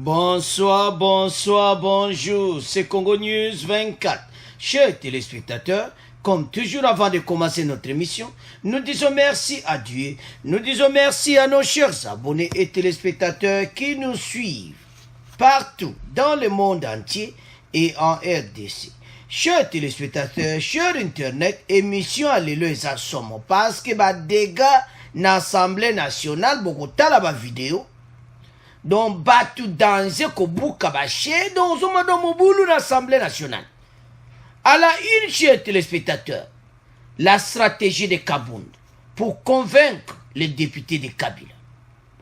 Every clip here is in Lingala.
Bonsoir, bonsoir, bonjour, c'est Congo News 24. Chers téléspectateurs, comme toujours avant de commencer notre émission, nous disons merci à Dieu, nous disons merci à nos chers abonnés et téléspectateurs qui nous suivent partout dans le monde entier et en RDC. Chers téléspectateurs, chers Internet, émission Alléluia à Somo, parce que dégâts dans l'Assemblée nationale, beaucoup de vidéos. Donc, batu danger ko buka baché dans l'Assemblée nationale. À la une, chers téléspectateurs, la stratégie de Kabound pour convaincre les députés de Kabila.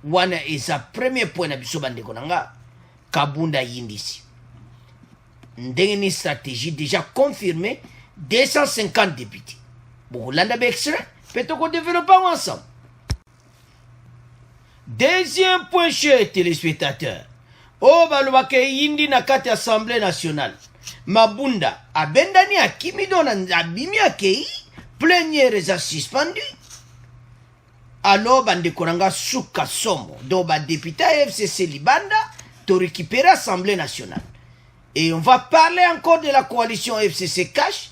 Wana est sa premier point na biso bande konanga Kabound a yindisi. Ndenge stratégie déjà confirmée 250 députés. Bon, l'anda extrait, peut-être qu'on développe ensemble. Deuxième point, chers téléspectateurs. Oh, balobake yindi na kati Assemblée nationale. Mabunda, abendani akimi dona abimi akei, plénière est suspendu. Alors, bande koranga suka somo, donc député FCC Libanda, to récupérer Assemblée nationale. Et on va parler encore de la coalition FCC Cash,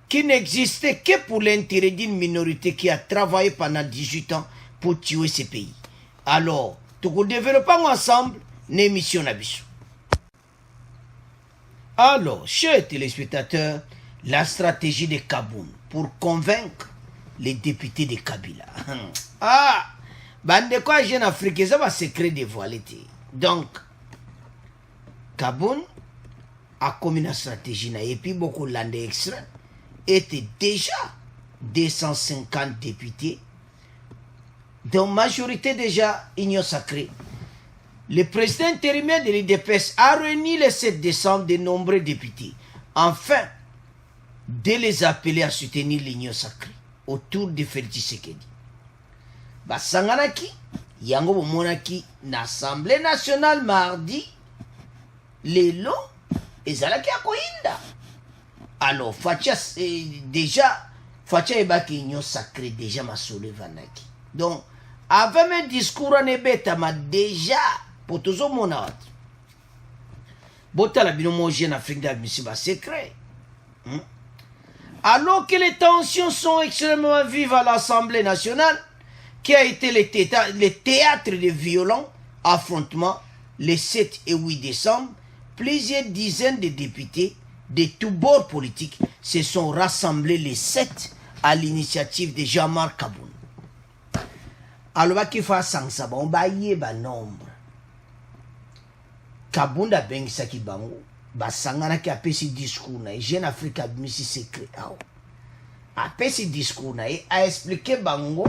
qui n'existait que pour l'intérêt d'une minorité qui a travaillé pendant 18 ans pour tuer ce pays. Alors, tout développons ensemble l'émission Nabiso. Alors, chers téléspectateurs, la stratégie de Kabound pour convaincre les députés de Kabila. Ah, bande quoi jeune africain, ça va secret dévoilé. Donc, Kabound a commis une stratégie et puis beaucoup landais extra étaient déjà 250 députés. Donc, majorité déjà, Union sacrée. Le président intérimaire de l'IDPS a réuni le 7 décembre de nombreux députés, afin de les appeler à soutenir l'Union sacrée autour de Félix Tshisekedi. Basanganaki, yango bomonaki, l'Assemblée nationale mardi, lelo, ezalaki akoinda. Alors, Fatia, déjà, Fatia ebaki Union sacrée, déjà masole vanaki. Donc, avant mes discours en ebeta, ma déjà, pour toujours mon art. Bota la binomo en Afrique d'admission secret. Alors que les tensions sont extrêmement vives à l'Assemblée nationale, qui a été le théâtre de violents affrontements les 7 et 8 décembre, plusieurs dizaines de députés de tous bords politiques se sont rassemblés les 7 à l'initiative de Jean-Marc Kabound. Alors, qu'il faut ça, on va y avoir nombre. Kabound a bien ça qui bango. Basangana qui a fait ce discours, et Jeune Afrique a mis ce secret. A fait ce discours, a expliqué bango,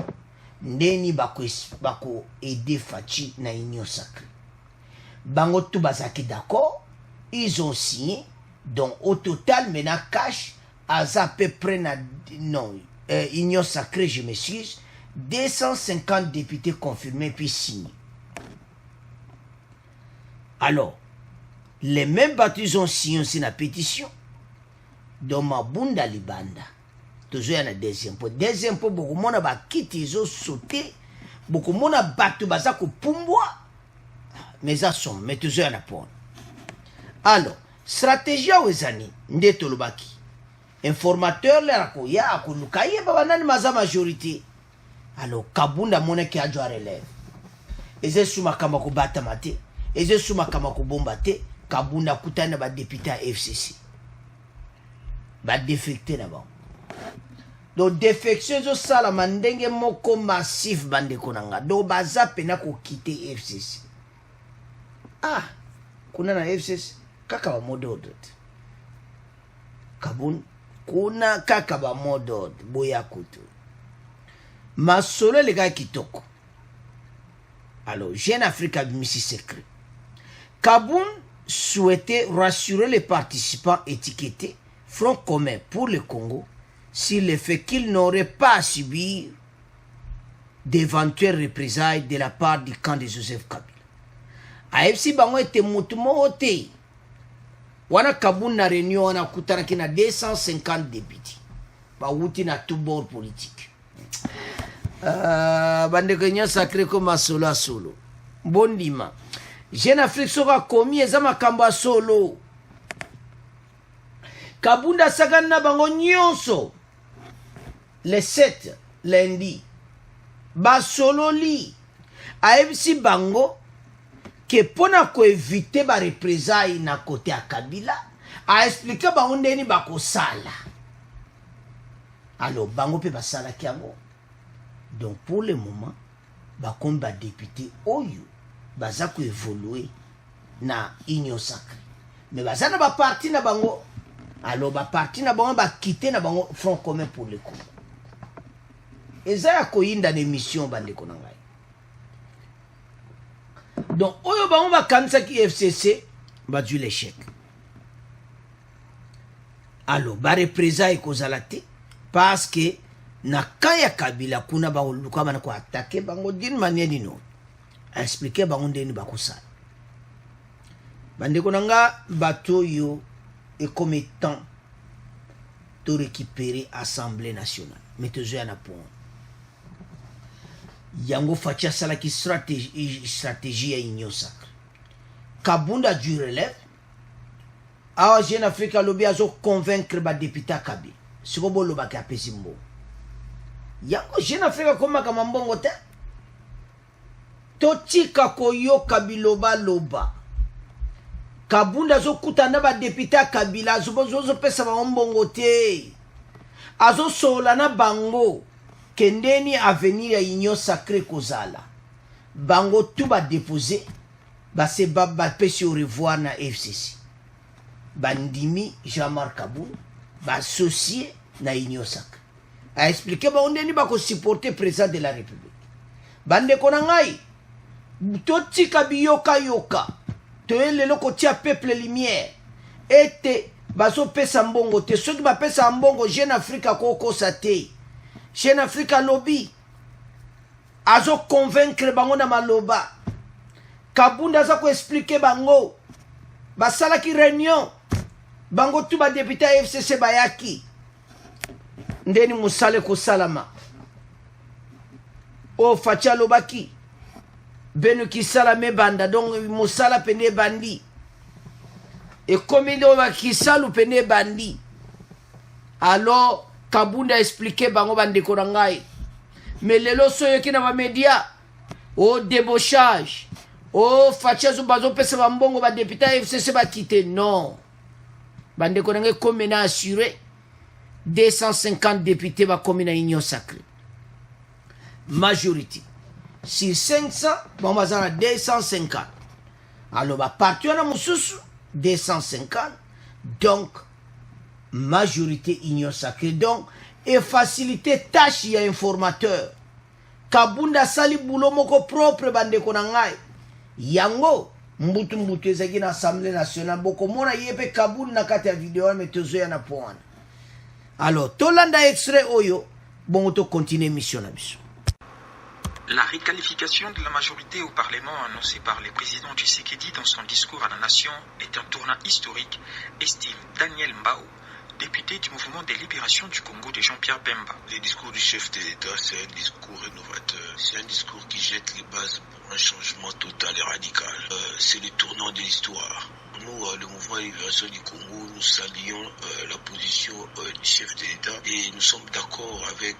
n'eni bako aider Fachi na Union sacrée. Bango tout basaki d'accord, ils ont signé, donc au total, maintenant, cash, à peu près, non, Union sacrée, je m'excuse, 250 députés confirmés puis signés. Alors, les mêmes battus ont signé aussi la pétition. Dans Mabunda Libanda. Toujours il y a un deuxième point. Deuxième point, beaucoup de monde a quitté, ils ont sauté. Beaucoup de monde a battu, ils ont pumbwa. Mais ça sont, mais toujours il y a un point. Alors, stratégie aux amis, Ndetolobaki. Informateur, les rakoya, akulukaye, babanani maza majorité. Alors, Kabound a monnaie qui a joué à relève. Et c'est sous ma kamako batamate. Et c'est sous ma kamako bombate. Kabound a coûté un député à FCC. Ba défecté là-bas. Donc, défection, c'est ça, la mandenge moko massif bande konanga. Donc, baza pena ko quitter FCC. Ah, kuna na FCC. Kaka ba mot d'ordre. Kabound, kuna kaka ba mot d'ordre. Boya kutu. Masolo les gars qui toko. Alors, Jeune Afrique a mis ce secret. Kabound souhaitait rassurer les participants étiquetés Front commun pour le Congo sur le fait qu'ils n'auraient pas à subir d'éventuelles représailles de la part du camp de Joseph Kabila. AFC Bango était moutumo ote. Wana Kabound na réunion wana kutana kina 250 députés. Ba wuti na tout bord politique. Bande Kenya sacré comme solo à solo. Bondima. Jeune Afrique sera commis eza makambo solo. Kabunda sagana bango nyonso. Les 7 lundi. Ba solo li. Aebisi bango ke pona ko éviter ba représailles na côté à Kabila. A expliquer bango ndeni bako sala. Alors bango pe basala kiango. Donc pour le moment, comme député oyo baza ko évoluer na union sacrée. Mais baza na ba parti na bango. Alors ba parti na bango ba quitter na bango front commun pour le Congo. Eza ya koyinda na émission bande ko ngai. Donc oyo bango ba kanisa ki FCC ba du l'échec. Alors ba représailles kozala te parce que na kaya Kabila kuna ba luka bana ko attaquer bango d'une manière d'une autre. Expliquer bango ndeni ba kosala. Bande ko nga bato yo et comme temps de récupérer Assemblée nationale. Mais toujours en point. Yango fatia sala ki stratégie ya union sacrée. Kabunda du relève. Awa Jeune Afrique lobby azo convaincre ba député Kabila. Siko bolo ba ka pesimbo. Yango Jeune Afrique koma kama mbongo te. Totika koyoka biloba loba. Kabunda zo kutana ba député Kabila zo pesa ba mbongo te. Azo sola na bango kendeni avenir ya union sacrée kozala. Bango tout ba déposer ba se ba pesi au revoir na FCC. Bandimi Jean-Marc Kabou ba associé na union sacrée. A expliquer ba ondeni ba ko supporter président de la République. Bande kona ngai totika biyoka yoka. Toele loko tia peuple lumière. Ete baso pesa mbongo te. Soki ba pesa mbongo Jeune Afrique koko sate. Jeune Afrique lobby. Azo convaincre bango na maloba. Kabunda za ko expliquer bango. Basala ki réunion. Bango tu ba député FCC bayaki. Ndeni musale ko salama. O facha lobaki. Benu kisala me banda donc musala pene bandi. Et comme il va kisalu pene bandi. Alors Kabunda expliqué bango bande korangai. Mais lelo soyo kina ba media au débauchage. Oh fachazo bazo pesa ba mbongo ba député FCC ba quitter non. Bande korangai comme na assuré 250 députés ba comme na union sacrée. Majorité. Si 500, bon, on va 250. Alors, bah, partir à Moussous, 250. Donc, majorité union sacrée. Donc, et faciliter tâche à informateur. Kabunda sali boulot moko propre bande konangai. Yango, mbutu ezaki na Assemblée nationale. Boko mona yepe Kabunda na kati ya vidéo mais tozo ya na poana. Alors, tolanda extrait oyo, bon, to continue mission na biso. La requalification de la majorité au Parlement annoncée par le président Tshisekedi dans son discours à la nation est un tournant historique, estime Daniel Mbao, député du mouvement de libération du Congo de Jean-Pierre Bemba. Le discours du chef de l'État, c'est un discours rénovateur. C'est un discours qui jette les bases pour un changement total et radical. C'est le tournant de l'histoire. Nous, le mouvement de libération du Congo, nous saluons la position du chef de l'État et nous sommes d'accord avec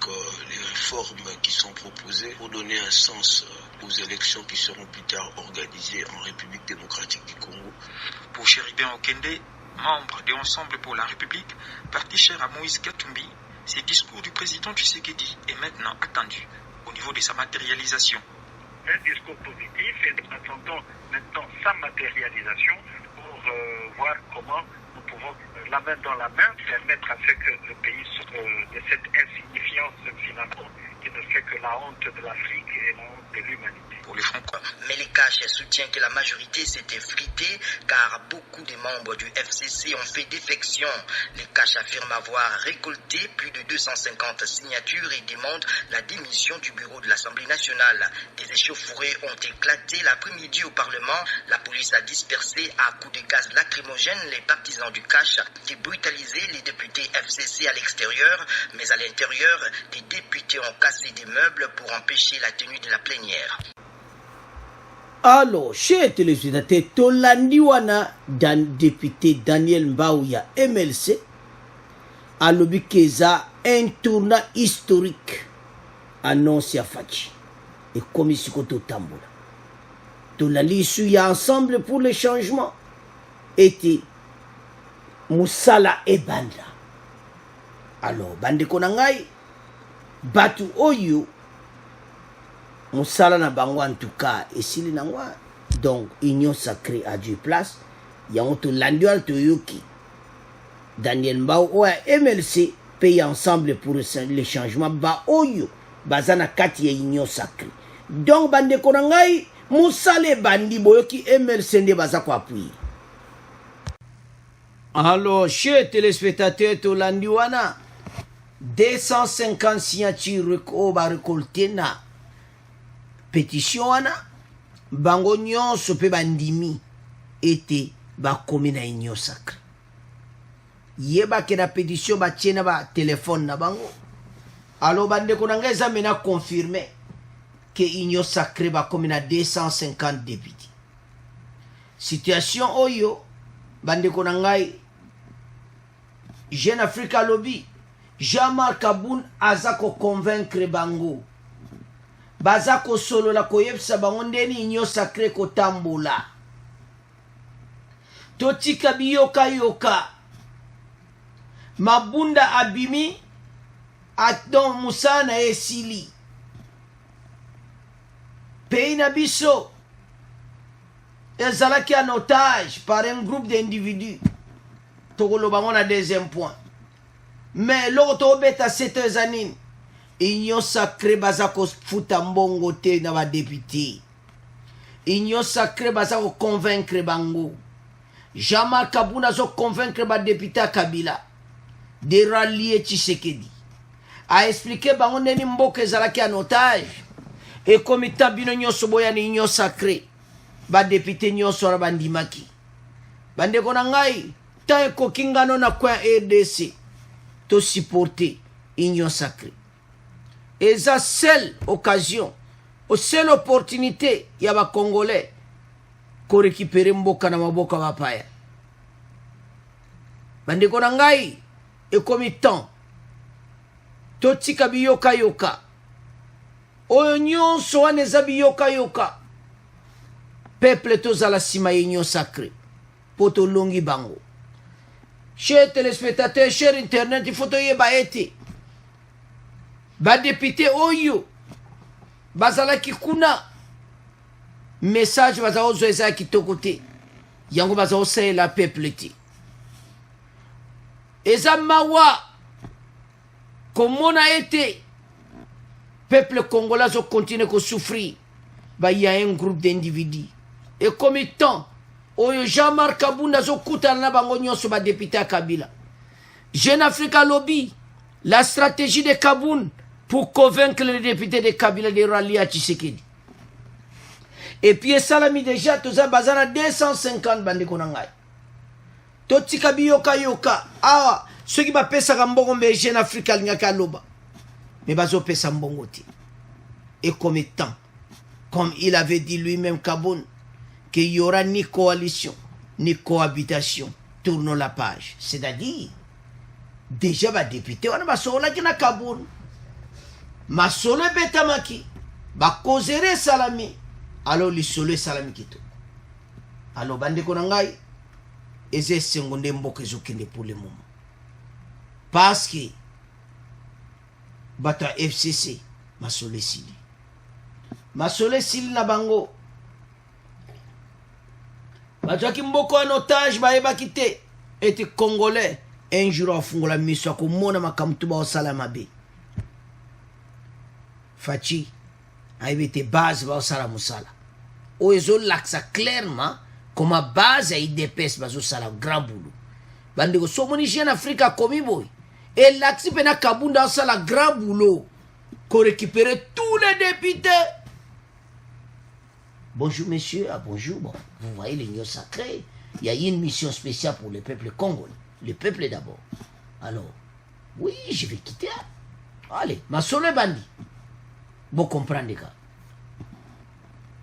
les réformes qui sont proposées pour donner un sens aux élections qui seront plus tard organisées en République démocratique du Congo. Pour Chéribin Okende, membre de Ensemble pour la République, parti cher à Moïse Katumbi, ce discours du président Tshisekedi est maintenant attendu au niveau de sa matérialisation. Un discours positif et nous attendons maintenant sa matérialisation pour voir comment nous pouvons, la main dans la main, permettre à ce que le pays de cette insignifiance finalement qui ne fait que la honte de l'Afrique et la honte de l'humanité. Pour les Franco. Mais les Caches soutient que la majorité s'est effritée car beaucoup de membres du FCC ont fait défection. Les Caches affirment avoir récolté plus de 250 signatures et demandent la démission du bureau de l'Assemblée nationale. Des échauffourées ont éclaté l'après-midi au Parlement. La police a dispersé à coups de gaz lacrymogène les partisans du Cache qui brutalisaient les députés FCC à l'extérieur, mais à l'intérieur, des députés ont cassé des meubles pour empêcher la tenue de la plénière. Alors, chers téléspectateurs, Tolandiwana, député Daniel Mbauya MLC, a lobby Keza un tournant historique annoncé à Fachi et commission Koto Tambola. Tolandi Suya ensemble pour le changement était Moussala et Banda. Alors, Bande Konangai, Batu Oyo, Moussala na bango en tout cas, et s'il n'angwa, donc, union sacrée a du place, Yamoto Landual Toyoki, Daniel Mbao, ou MLC, paye ensemble pour le changement, Ba Oyo, Bazana Kati et union sacrée. Donc, Bande Konangai, Moussala Bandi Boyoki, MLC ne Bazako appuyer. Alors, chers téléspectateurs, Tolandiwana, 250 signatures récoltées na pétition wana bango nyonso pe bandimi ete bakomi na union sacré yebake na pétition batie na ba téléphone na bango. Alors bandeko na ngai eza mena confirme ke union sacré bakomi na 250 députés. Situation oyo bandeko na ngai Jeune Africa Lobby Jean-Marc Aboun aza ko convaincre bango baza ko solo la koyebisa bango ndeni union sacré ko tambola totika biyoka yoka mabunda abimi aton musana esili pays na biso ezalaki en otage par un groupe d'individus tokolo bango na deuxième point. Mais l'autre beta 7 années, union sacrée bazako futa mbongo te na ba député. Union sacrée bazako convaincre bango. Jean-Marc Abouna zo convaincre ba député Kabila de rallier Tshisekedi. A expliquer bango neni mboka ezalaki en otage. Et comme itabino nyonso boya ni union sacrée, ba député nyonso ra bandimaki. Bande kona ngai, ta ko kingano na kwa RDC. To supporter union sacrée. Et ça, seule occasion, seule opportunité, il y a des Congolais qui récupèrent mboka na maboka bapaya. Bandeko na ngai, et comme temps, to tika biyoka yoka, oyo nyonso wana eza biyoka yoka, peuple tozala sima union sacrée, poto longi bango. Chers téléspectateurs, chers internet, il faut que vous ba député oyo bazalaki kuna message bazao zoeza kitoko te yango bazao la peuple te eza mawa komona ete peuple congolais zo continue ko souffrir ba y a un groupe d'individus et comme temps oyo Jean-Marc Abouna zo kutana na bango nyonso ba député Kabila. Jeune Africa Lobby, la stratégie de Kaboun pour convaincre les députés de Kabila de rallier à Tshisekedi. Et puis salami déjà toza bazana 250 bande konangai. Totika biyoka yoka awa ceux qui ba pesa mbongo mais Jeune Africa lingaka loba. Mais bazo pesa mbongo te. Et comme temps comme il avait dit lui-même Kaboun qu'il y aura ni coalition, ni cohabitation. Tournons la page. C'est-à-dire, déjà, les députés, on va sortir qui na Kaboun. Ma solo betamaki. Ba kozere salami. Alors, li solo salami kito. Alors, bande konangai. Eze sengonde mboke zokende pour le moment. Parce que, bata FCC, ma solo sili. Ma solo sili na bango. Bajaki mboko en otage baeba kite ete congolais un jour afungola miso ko mona makamtu ba osala mabe Fachi aibete base ba osala musala o ezo laksa clairement comme base a IDPS bazo sala grand boulot bande ko somoni Jeune Africa komi boy et laksi pena Kabunda osala grand boulot ko récupérer tous les députés. Bonjour messieurs, bonjour. Bon, vous voyez l'union sacrée, il y a une mission spéciale pour le peuple congolais. Le peuple d'abord. Alors, oui, je vais quitter. Allez, ma solo bandi. Bon comprendre les gars.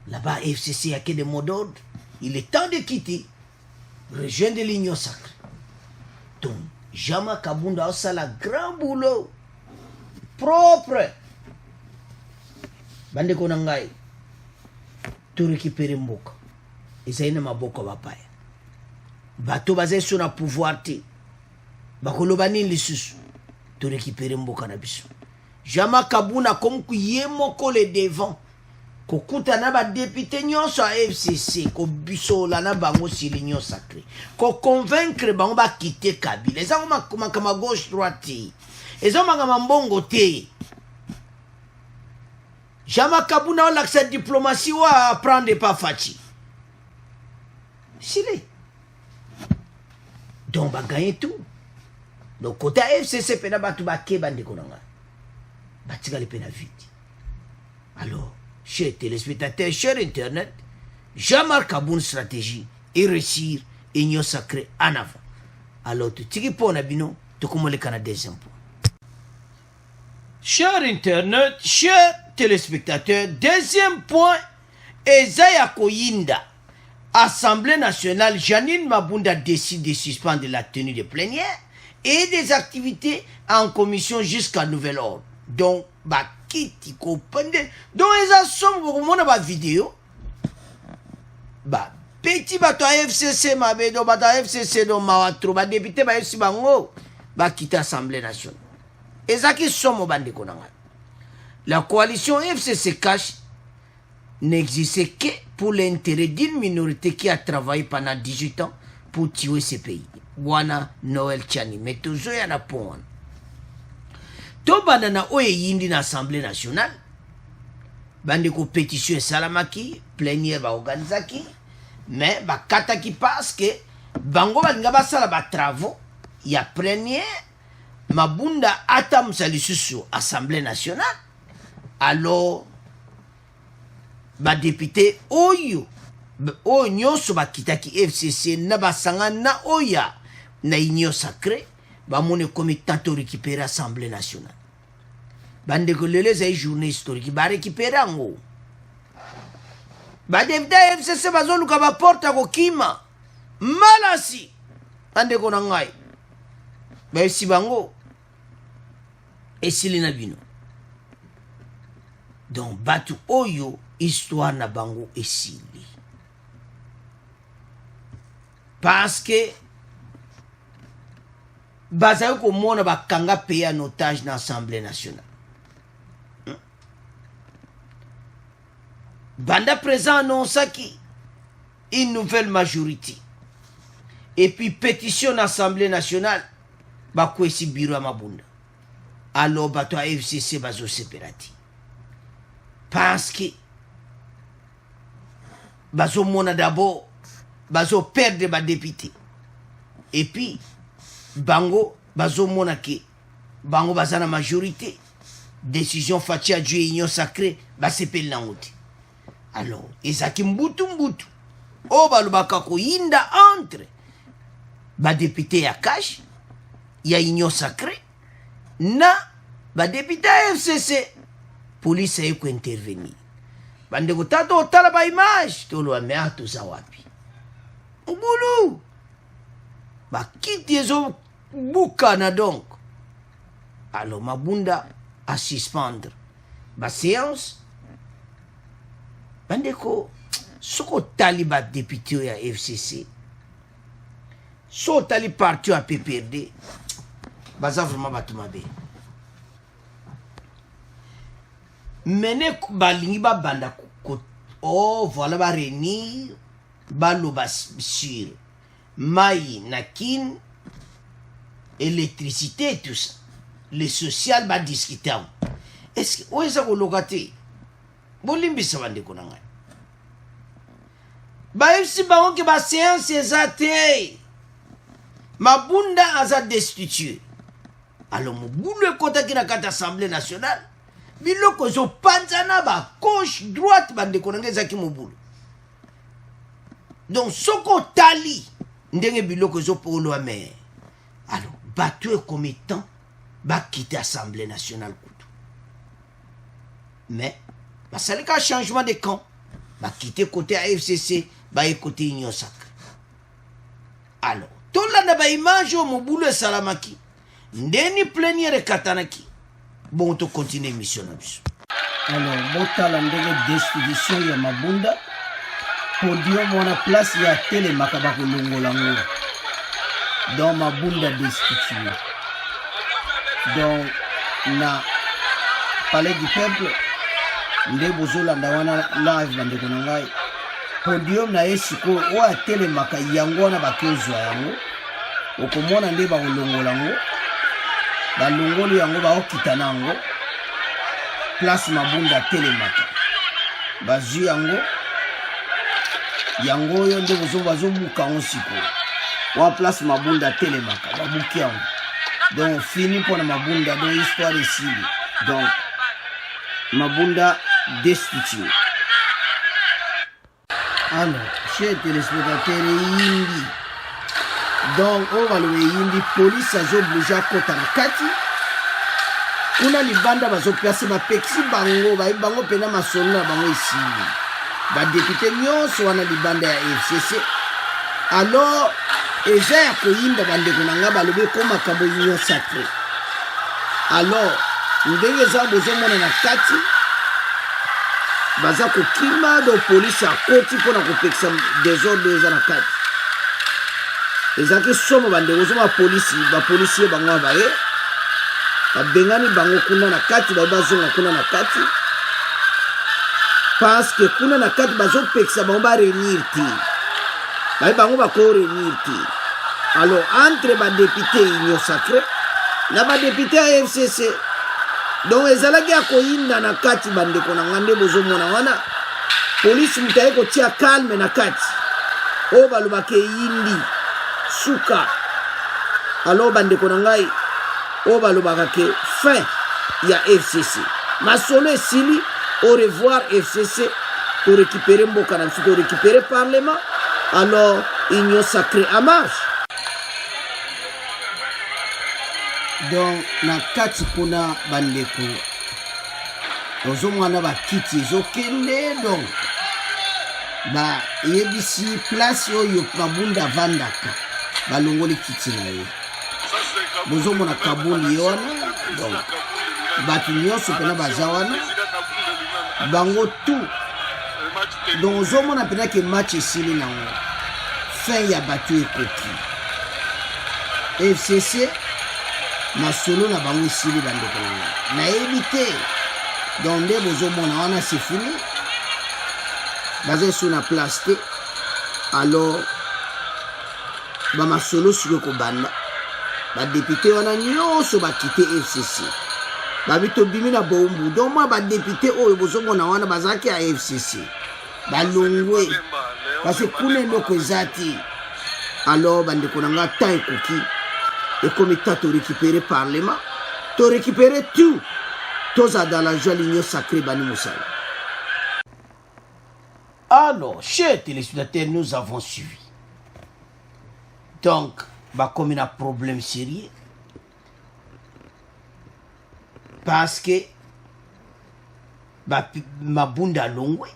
Là-bas, FCC a que des mots d'ordre. Il est temps de quitter, rejoindre l'Union sacrée. Donc, Jama Kabunda a la grand boulot propre. Bande konangai, tout récupérer mboka. Et ça y est, ma boko va pas. Bato basé sur un pouvoir ti. Bakolobani lissus. Tout récupérer mboka na biso. Jama Kabuna comme kuye moko le devant. Ko kuta na ba député nyonso a FCC ko biso la na bango si l'union sacrée. Ko convaincre bango ba quitter Kabila. Eza ma kama gauche droite. Eza ma mbongo te. Jama Kabuna l'accès diplomatie wa apprendre pas faci. Chile. Donc ba gagner tout. Donc côté FCC pena batu ba ke bande konanga. Batika le pena vite. Alors, chers téléspectateurs, chers internet, Jean-Marc Kaboun stratégie et réussir union sacrée en avant. Alors, tu tigi pour nabino, tu comme le Canada deuxième point. Chers internet, chers téléspectateurs, deuxième point, Ezaya Koyinda, Assemblée nationale, Janine Mabunda décide de suspendre la tenue de plénière et des activités en commission jusqu'à nouvel ordre. Donc, bah, kiti ko pende donc eza sombo ko mona ba vidéo ba petit bato a FCC mabe do bato a FCC do mawatro ba député ba FCC bango ba quitter Assemblée nationale eza ki somo bande konanga. La coalition FCC cache n'existait que pour l'intérêt d'une minorité qui a travaillé pendant 18 ans pour tuer ce pays. Bwana Noël Tchani mais toujours y en a pour to bandana oye yindi na Assemblée nationale bande ko pétition salamaki plénière ba organizaki mais ba kataki parce que bango balinga basala ba travaux ya plénière mabunda ata musalisusu Assemblée nationale. Alors ba député oyo nyonso bakitaki FCC na basanga na oya na union sacrée ba mone comme tantôt récupérer Assemblée nationale. Bande ko lele zay journée historique ba récupérer ngo. Ba député FCC bazoluka ba porta ko kima. Malasi. Bande ko nangai. Ba si bango. Esili na bino. Donc batu oyo histoire na bango esili. Parce que bazayo ko mona bakanga payer en otage dans l'Assemblée nationale. Banda présent annonce qui une nouvelle majorité. Et puis pétition dans l'Assemblée nationale ba kwesi bureau mabunda. Alors bato a FCC bazo séparati. Parce que bazo mona d'abord bazo perdre ba député. Et puis bango bazo monake bango bazana majorité décision fatie à Dieu union sacrée ba sepel nangote. Alors ezaki mbutu o balubaka ko yinda entre ba député ya cash ya union sacrée na ba député FCC police a ko intervenir bande ko tato tala ba image to lo ameato za wapi ngulu ba kiti ezo bukana donc. Alors mabunda à suspendre ba séance bande ko soko tali ba député ya FCC so tali parti à PPRD baza vraiment batumabe mene balingi ba banda ko oh voilà ba réunir baloba sur maï nakin électricité et tout ça le social va discuter est-ce que où est-ce que locate bolimbisa bande konanga ba si ba onke ba séance ezate mabunda aza destitué. Alors mobulu kota ki na kata Assemblée nationale biloko zo panzana ba gauche droite bande konanga ezaki mobulu. Donc soko tali ndenge biloko zo polo ame. Alors battu comme étant ba quitter Assemblée nationale kutu. Mais bah ça le cas changement de camp bakite côté AFCC baye côté Union Sacrée. Alors tolanda ba image au mobulu salamaki ndeni plénière katanaki bon to continuer mission na biso. Alors botala ndenge destitution ya Mabunda podium wana place ya tele makaba kolongola ngo dans Mabunda destitué donc na palais du peuple nde bozolanda wana live bandeko na ngai podium na esiko oyo atelemaka yango wana bakozwa yango okomona nde bakolongola ngo balongoli yango baokita nango place Mabunda atelemaka bazwi yango oyo nde bazobuka yango sikoyo wa place Mabunda atelemaka babuki yango donc fini mpona Mabunda donc histoire esili donc Mabunda destitué. Alors, chers téléspectateurs, Yindi. Donc, on va le Yindi, police a obligé à côté de Kati. On a les bandes qui sont placées dans Pexi Bango, Bango Pena Masona, Bango ici. Les députés sont dans les bandes à FCC. Alors, et j'ai accueilli des bandes qui ont comme un Union Sacrée. Alors, ndenge za bozomona na kati baza kokima do police akoti mpona kopekisa désordre eza na kati ezaki somo bandeko zoma bapolisier bango baye babengani bango kuna na kati bazonga kuna na kati parce que kuna na kati bazopekisa bango barenir ti baye bango bakorenir ti. Alors entre badepute Union Sacrée na badepute ya FCC donc ezalaki akoyinda na kati bandeko na ngande bozomona wana police mutaye kotia calme na kati o balobake yindi suka. Alors bandeko na ngai o balobaka ke fin ya FCC masolo esili au revoir FCC pour récupérer mboka na biso pour récupérer parlement. Alors Union Sacrée en marche. Donc na kati kuna bandeko ozomwana bakiti ezokende donc ba yebisi place oyo Mabunda vandaka balongoli kiti na ye bozomona kabuli wana donc batu nyonso pena baza wana bango tout donc ozomona pena ke match esili nango fin ya batu ekoti FCC masolo na bango esili bandeko na ebite donc nde bozomona wana c'est fini baza sur na place te. Alors bamasolo siko kobanda badepute wana nyonso bakite FCC babito bimi na bombu donc moi badepute oyo bozomona wana bazaki ya FCC balongwe parce que kuna ndoko ezati. Alors bandeko na nga temps ekoki et comme il t'a récupéré parlement, t'as récupéré tout. Tous dans la joie l'Union Sacrée Bani Moussala. Alors, chers téléspectateurs, nous avons suivi. Donc, comme il y a un problème sérieux, parce que Mabunda Longwe,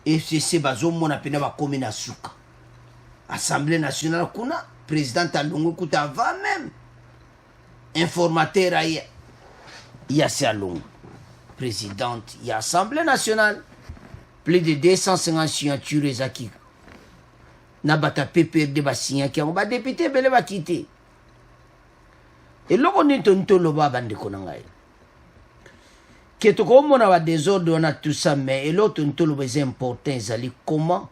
FCC Bazomona Pena comme il y a Souka. Assemblée nationale Kuna. Président Alongo Kouta avant même informateur il y a Salongo présidente il y a Assemblée nationale plus de 250 signatures ezaki na bata PPRD ba signa ki on ba député bele ba quitter et loko nito loba bandeko na ngai que to comme on a désordre on a tout ça mais et l'autre nito loba c'est important ezali comment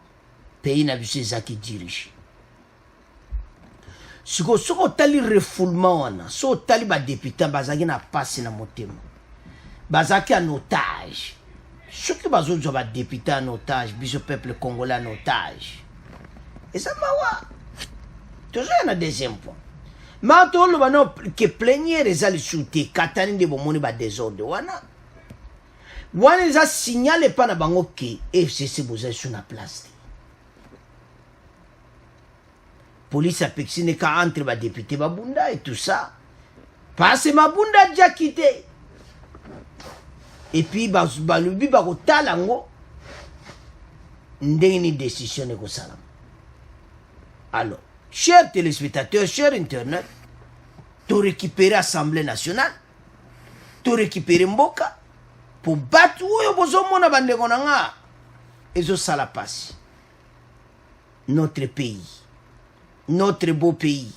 pays na biso ezaki dirige. Siko tali refoulement wana so tali ba député bazaki na passe na motema bazaki en otage ce qui bazozwa ba député en otage biso peuple congolais en otage et ça va toujours na deuxième point mais to lo bano que plénière ezali shooté katani de bomoni ba désordre wana les a signalé pas na bango ke FCC bozali sur na place. Police a pexine ka entre ba député Mabunda et tout ça. Parce que Mabunda déjà quitté. Et puis ba lubi ba kotalango. ndenge décision ko salam. Alors, chers téléspectateurs, chers internautes, tu récupérer l'Assemblée nationale, tu récupérer Mboka, pour battre oyo bozomona bandeko nanga, ezo sala passe. Notre pays, notre beau pays,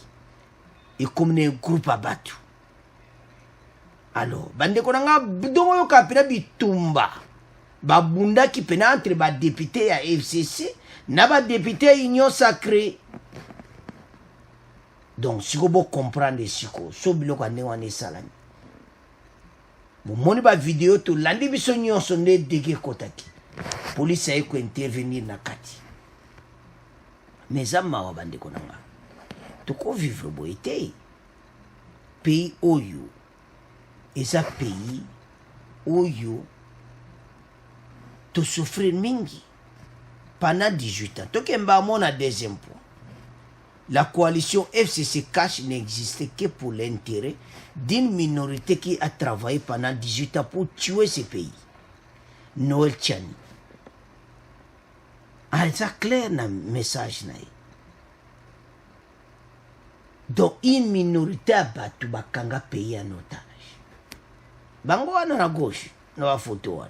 est comme un groupe à battre. Alors, bandeko nanga, dongo yo kapina bitumba, babunda ki pena entre ba député ya FCC, na ba député Union Sacrée. Donc, si vous comprenez ce que vous avez fait, vous avez une vidéo, vous avez vu que vous avez fait la police a intervenir dans kati. Mais ça m'a dit que tu peux vivre au pays Oyo. Et ça pays Oyo, tu souffres mingi pendant 18 ans. Tu as deuxième point. La coalition FCC Cash n'existait que pour l'intérêt d'une minorité qui a travaillé pendant 18 ans pour tuer ce pays. Noël Tchani. Ah, c'est clair dans le message. Donc, une minorité a battu le pays en otage. Bango wana na gauche, na la photo.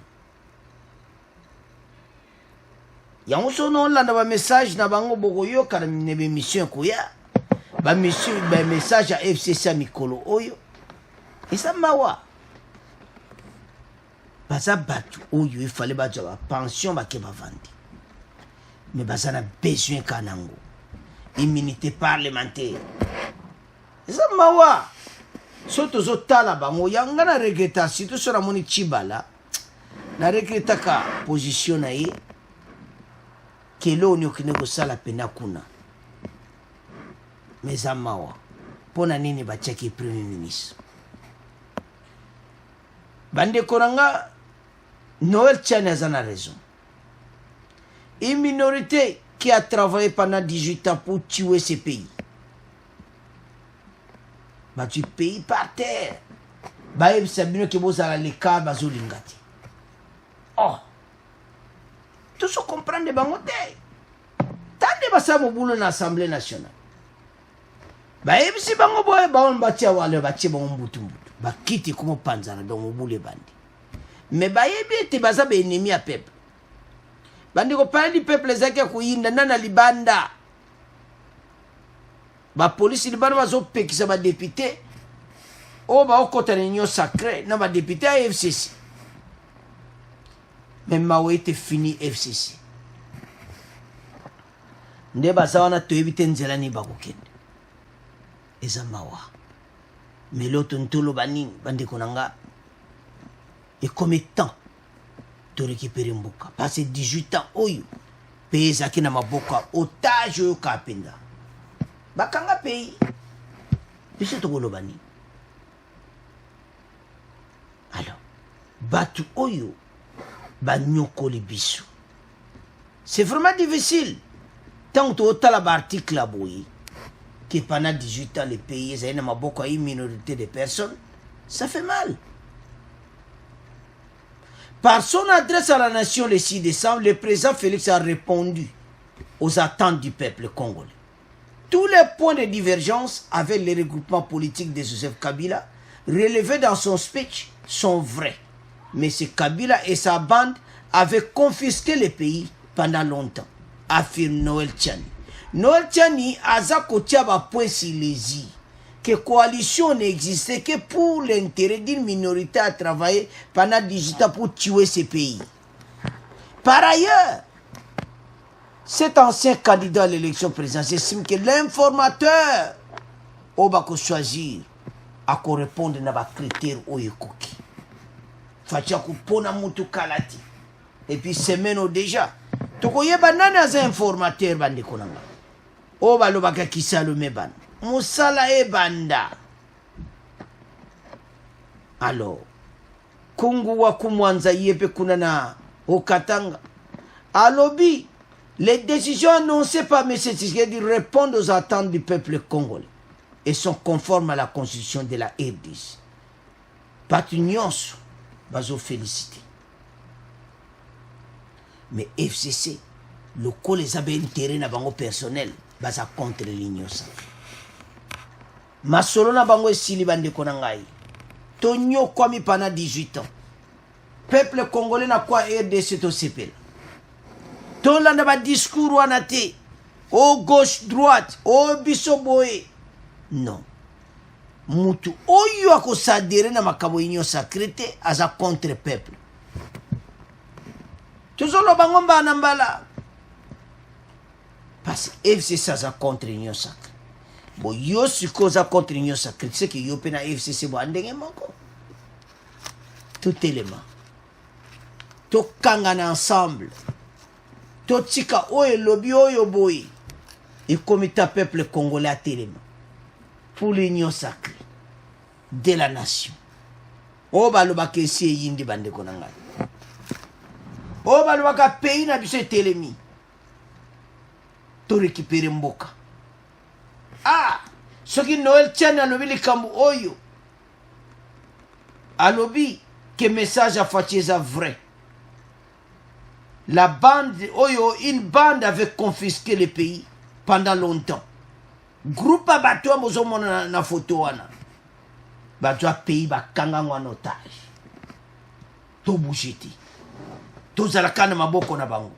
Yango sono landa ba message na bango boko yo kana nebe mission koya ba message à FCC mikolo oyo isa mawa baza batu oyo il fallait ba jaba pension ba ke ba vandi mais baza na besoin kanango immunité parlementaire isa mawa soto zo tala bango yanga na regreta sito sora moni chibala na regreta ka position na ye kelo ni okine kosala pena kuna mes amawa pona nini bachaki premier ministre bande koranga Noël Tchani a raison. Une minorité qui a travaillé pendant 18 ans pour tuer ce pays. Bah tu pays par terre. Bah il s'abîme que vous allez les cas bazolingati. Oh. Tout ce qu'on comprend de bangote. Tant de basa mo boulot dans l'Assemblée nationale. Ba si bango boy ba on batia wale batia bango mbutu. Ba kiti comme panzana donc mo boule bandi. Mais ba yebi te basa be ennemi à peuple. Bandi ko parler du peuple zaki ko yinda nana libanda. Ba police libanda bazo pekisa ba député. O ba okota réunion sacrée na ba député à FCC. Même Mao était fini FCC. Ndeba sawana to ebite nzela ni bakokende. Eza mawa. Mais l'autre ntolo baning bande konanga. Et comme temps de récupérer Mboka. Passé 18 ans oyo. Pays zaki na maboka otage oyo kapenda. Bakanga pays. Biso to kolobani. Alors, batu oyo banyokoli biso. C'est vraiment difficile. Tant que tu as l'article là, que pendant 18 ans, les pays, il y a une minorité de personnes, ça fait mal. Par son adresse à la nation le 6 décembre, le président Félix a répondu aux attentes du peuple congolais. Tous les points de divergence avec les regroupements politiques de Joseph Kabila relevés dans son speech sont vrais. Mais ce Kabila et sa bande avaient confisqué le pays pendant longtemps, affirme Noël Tchani. Noël Tchani a zakotia ba point silési que coalition n'existait que pour l'intérêt d'une minorité à travailler pendant 18 ans pour tuer ce pays. Par ailleurs, cet ancien candidat à l'élection présidentielle estime que l'informateur va choisir à correspondre à des critères oyekoki. Fachaku pona mutu kalati. Et puis semaine déjà. Tokoye banane as informateur bande konanga. O balobaka kisalo meban. Musala e banda. Alors, Kungu wa kumwanza yepe kunana okatanga. Alobi, les décisions annoncées par M. Tshisekedi répondent aux attentes du peuple congolais et sont conformes à la constitution de la RDC. Patunions, bazo félicité. Mais FCC, le col les avait intérêt na bango personnel baza contre l'union sacrée masolo na bango esili bande konangai tonyo kwami pana 18 ans peuple congolais na kwa RDC to sepela to landa ba discours wana te au gauche droite au biso boye non mutu oyo akosadere na makabo union sacrée te aza contre peuple tozolo bango mbana mbala parce que FCC aza contre union sacrée bon yo siko aza contre union sacrée c'est que yo pe na FCC bo andenge moko tout élément tokangana ensemble totika oyo lobi oyo boye et comité peuple congolais à téléma pour l'union sacrée de la nation o balobaka esi eyindi bandeko na ngai o balobaka pays na biso etelemi to récupérer mboka soki Noël Tiani alobi likambo oyo alobi que message a Fachi eza vrai la bande oyo une bande avait confisqué le pays pendant longtemps groupe a bato bozomona na photo wana bato a pays bakanga en otage to boucheti to zalaka na maboko na bango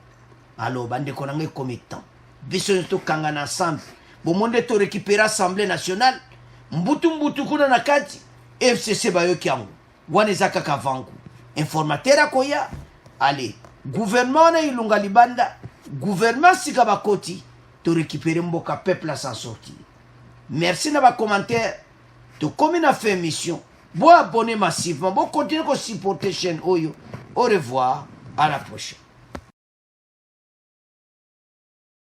alors bandeko na ngai committant biso to kanga ensemble bon monde to récupérer assemblée nationale mbutu kuna na kati FCC bayoki yango wana ezaka kavangu informateur akoya allez gouvernement na ilunga libanda gouvernement sika bakoti to récupérer mboka peuple à s'en sortir merci na ba commentaire to comme na fait émission bo abonner massivement bo continuer ko supporter chaîne oyo au revoir à la prochaine.